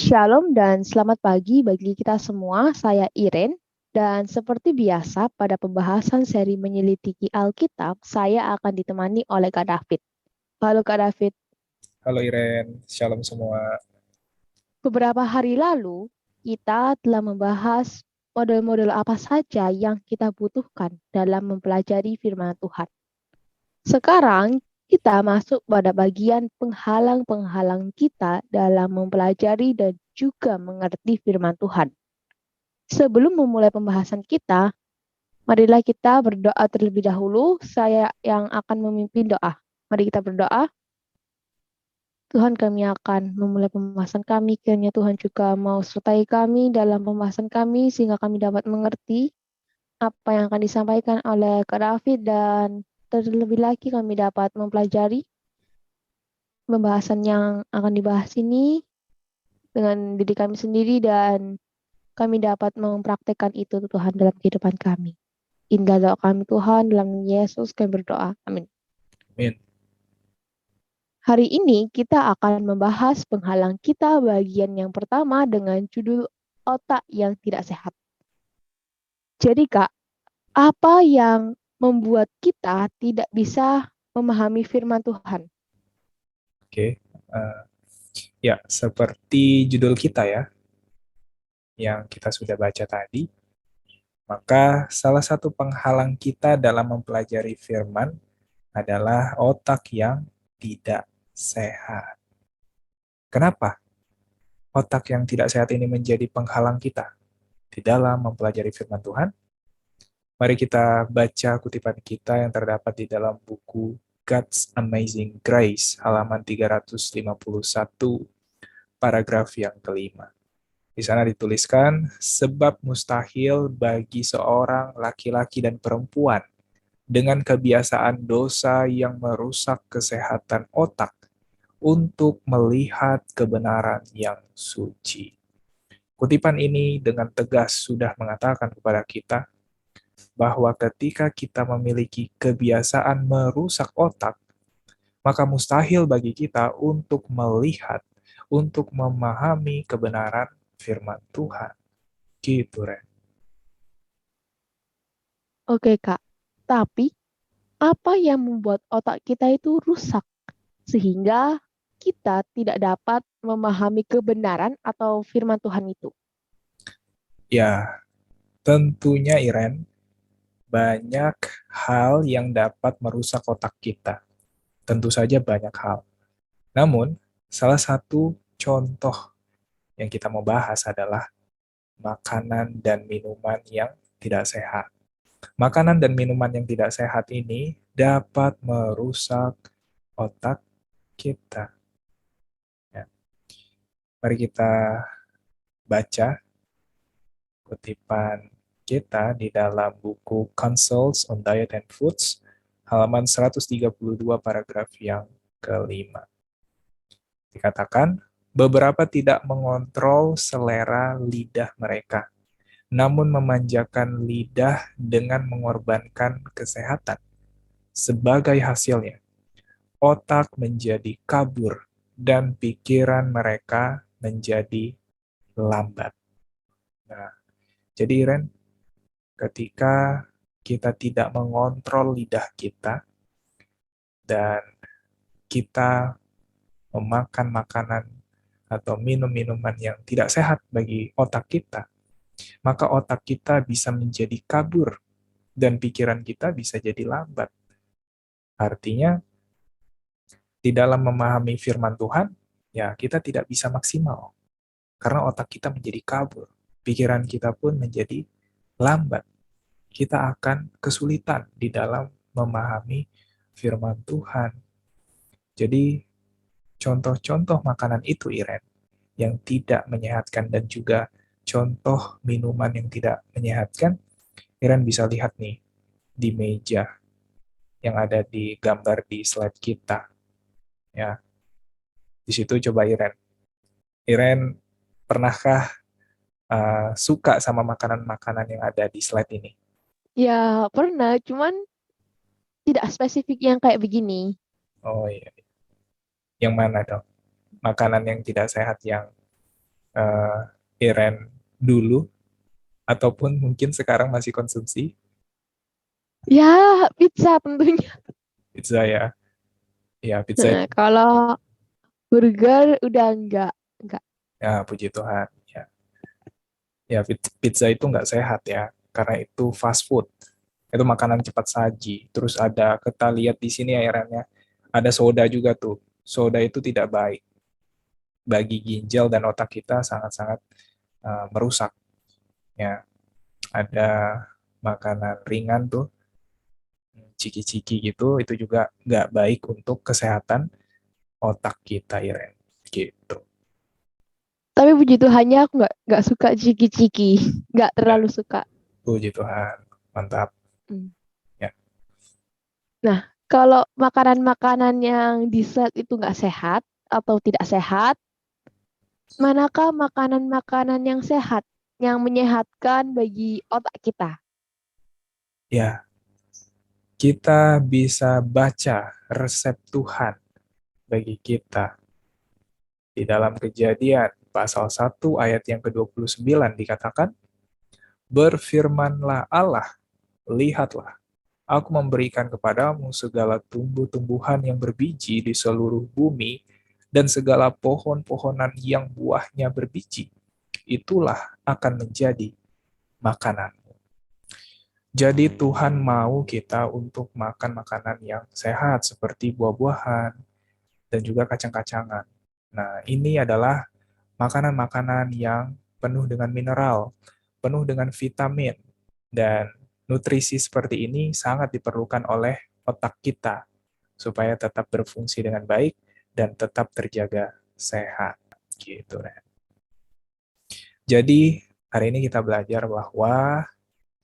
Shalom dan selamat pagi bagi kita semua. Saya Iren dan seperti biasa pada pembahasan seri menyelidiki Alkitab, saya akan ditemani oleh Kak David. Halo Kak David, Halo Iren, shalom semua. beberapa hari lalu kita telah membahas model-model apa saja yang kita butuhkan dalam mempelajari firman Tuhan. Sekarang kita masuk pada bagian penghalang-penghalang kita dalam mempelajari dan juga mengerti firman Tuhan. Sebelum memulai pembahasan kita, marilah kita berdoa terlebih dahulu. Saya yang akan memimpin doa. Mari kita berdoa. Tuhan, kami akan memulai pembahasan kami. Kiranya Tuhan juga mau sertai kami dalam pembahasan kami sehingga kami dapat mengerti apa yang akan disampaikan oleh Kak David dan terlebih lagi kami dapat mempelajari pembahasan yang akan dibahas ini dengan diri kami sendiri dan kami dapat mempraktekkan itu Tuhan dalam kehidupan kami. Indah doa kami Tuhan, dalam nama Yesus kami berdoa. Amin. Amin. Hari ini kita akan membahas penghalang kita bagian yang pertama dengan judul otak yang tidak sehat. Jadi Kak, apa yang membuat kita tidak bisa memahami firman Tuhan? Oke, ya seperti judul kita ya, yang kita sudah baca tadi, maka salah satu penghalang kita dalam mempelajari firman adalah otak yang tidak sehat. Kenapa otak yang tidak sehat ini menjadi penghalang kita di dalam mempelajari firman Tuhan? Mari kita baca kutipan kita yang terdapat di dalam buku God's Amazing Grace, halaman 351, paragraf yang kelima. Di sana dituliskan, sebab mustahil bagi seorang laki-laki dan perempuan dengan kebiasaan dosa yang merusak kesehatan otak untuk melihat kebenaran yang suci. Kutipan ini dengan tegas sudah mengatakan kepada kita bahwa ketika kita memiliki kebiasaan merusak otak, maka mustahil bagi kita untuk melihat, untuk memahami kebenaran firman Tuhan. Gitu, Ren. Oke Kak, tapi apa yang membuat otak kita itu rusak sehingga kita tidak dapat memahami kebenaran atau firman Tuhan itu? Ya, tentunya Iren, banyak hal yang dapat merusak otak kita. Tentu saja banyak hal. Namun, salah satu contoh yang kita mau bahas adalah makanan dan minuman yang tidak sehat. Makanan dan minuman yang tidak sehat ini dapat merusak otak kita. Ya. Mari kita baca kutipan kita di dalam buku Counsels on Diet and Foods, halaman 132, paragraf yang kelima. Dikatakan, beberapa tidak mengontrol selera lidah mereka, namun memanjakan lidah dengan mengorbankan kesehatan. Sebagai hasilnya, otak menjadi kabur dan pikiran mereka menjadi lambat. Nah, jadi Ren, ketika kita tidak mengontrol lidah kita dan kita memakan makanan atau minum minuman yang tidak sehat bagi otak kita, maka otak kita bisa menjadi kabur dan pikiran kita bisa jadi lambat. Artinya, di dalam memahami firman Tuhan, ya kita tidak bisa maksimal karena otak kita menjadi kabur, pikiran kita pun menjadi lambat. Kita akan kesulitan di dalam memahami firman Tuhan. Jadi, contoh-contoh makanan itu, Iren, yang tidak menyehatkan dan juga contoh minuman yang tidak menyehatkan, Iren bisa lihat nih di meja yang ada di gambar di slide kita. Ya, di situ coba Iren. Iren, pernahkah suka sama makanan-makanan yang ada di slide ini? Ya, pernah, cuman tidak spesifik yang kayak begini. Oh iya, yang mana dong? Makanan yang tidak sehat yang Iren dulu, ataupun mungkin sekarang masih konsumsi Ya, pizza tentunya. pizza ya. Ya, pizza itu Kalau burger udah enggak. ya puji Tuhan. Ya, ya pizza itu nggak sehat ya, karena itu fast food. Itu makanan cepat saji. Terus ada, kita lihat di sini airnya, ada soda juga tuh. Soda itu tidak baik bagi ginjal dan otak kita, sangat-sangat merusak. Ya, ada makanan ringan tuh, ciki-ciki gitu, itu juga nggak baik untuk kesehatan otak kita, Iren. Gitu. Tapi puji Tuhannya aku nggak suka ciki-ciki. Nggak Ya, terlalu suka. puji Tuhan. Mantap. Hmm. Ya, Nah, kalau makanan-makanan yang dessert itu nggak sehat atau tidak sehat, manakah makanan-makanan yang sehat, yang menyehatkan bagi otak kita? ya, kita bisa baca resep Tuhan bagi kita di dalam Kejadian pasal 1 ayat yang ke-29 dikatakan, "Berfirmanlah Allah, lihatlah, aku memberikan kepadamu segala tumbuh-tumbuhan yang berbiji di seluruh bumi dan segala pohon-pohonan yang buahnya berbiji. Itulah akan menjadi makananmu." Jadi Tuhan mau kita untuk makan makanan yang sehat seperti buah-buahan dan juga kacang-kacangan. Nah, ini adalah makanan-makanan yang penuh dengan mineral, penuh dengan vitamin, dan nutrisi seperti ini sangat diperlukan oleh otak kita supaya tetap berfungsi dengan baik dan tetap terjaga sehat. Gitu, Ren. Jadi, hari ini kita belajar bahwa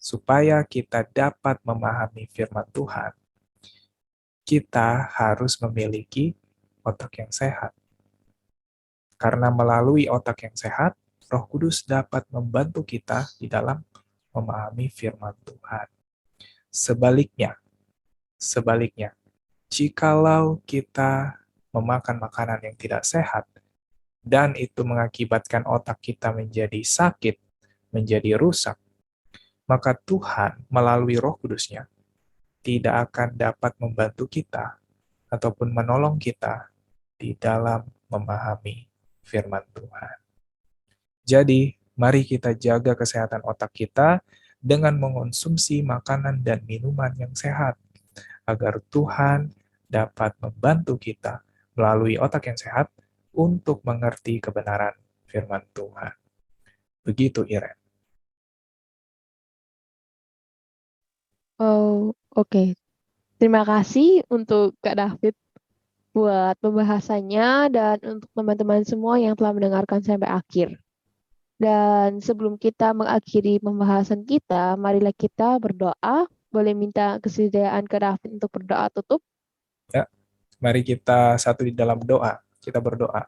supaya kita dapat memahami firman Tuhan, kita harus memiliki otak yang sehat. Karena melalui otak yang sehat, Roh Kudus dapat membantu kita di dalam memahami firman Tuhan. Sebaliknya, sebaliknya, jikalau kita memakan makanan yang tidak sehat dan itu mengakibatkan otak kita menjadi sakit, menjadi rusak, maka Tuhan melalui Roh Kudusnya tidak akan dapat membantu kita ataupun menolong kita di dalam memahami firman Tuhan. Jadi, mari kita jaga kesehatan otak kita dengan mengonsumsi makanan dan minuman yang sehat, agar Tuhan dapat membantu kita melalui otak yang sehat untuk mengerti kebenaran firman Tuhan. Begitu, Iren. Oh, oke. Terima kasih untuk Kak David buat pembahasannya dan untuk teman-teman semua yang telah mendengarkan sampai akhir. Dan sebelum kita mengakhiri pembahasan kita, marilah kita berdoa. Boleh minta kesediaan Kak David untuk berdoa tutup? Ya, mari kita satu di dalam doa. Kita berdoa.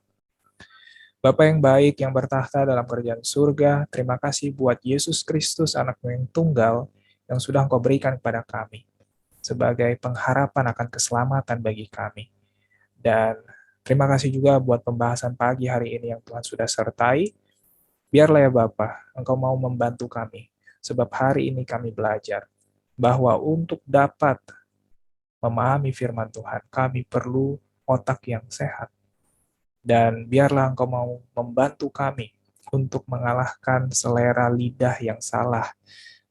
Bapa yang baik yang bertahta dalam kerajaan surga, terima kasih buat Yesus Kristus, anak-Mu yang tunggal, yang sudah Engkau berikan kepada kami sebagai pengharapan akan keselamatan bagi kami. Dan terima kasih juga buat pembahasan pagi hari ini yang Tuhan sudah sertai. Biarlah ya Bapa, Engkau mau membantu kami, sebab hari ini kami belajar bahwa untuk dapat memahami firman Tuhan, kami perlu otak yang sehat. Dan biarlah Engkau mau membantu kami untuk mengalahkan selera lidah yang salah.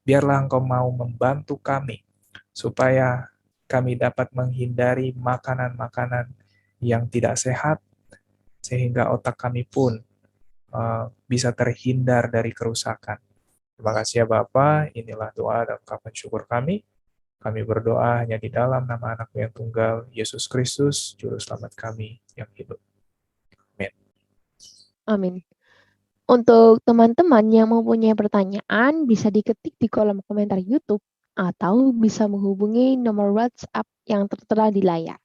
Biarlah Engkau mau membantu kami supaya kami dapat menghindari makanan-makanan yang tidak sehat, sehingga otak kami pun bisa terhindar dari kerusakan. Terima kasih ya Bapa, inilah doa dan ungkapan syukur kami. Kami berdoa hanya di dalam nama anak-Mu yang tunggal, Yesus Kristus, Juru Selamat kami yang hidup. Amin. Amin. Untuk teman-teman yang mempunyai pertanyaan, bisa diketik di kolom komentar YouTube atau bisa menghubungi nomor WhatsApp yang tertera di layar.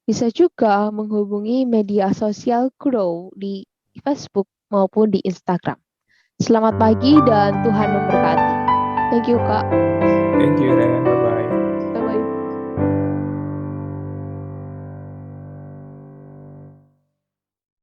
Bisa juga menghubungi media sosial Grow di Facebook maupun di Instagram. Selamat pagi dan Tuhan memberkati. Thank you, Kak. Thank you, Ren.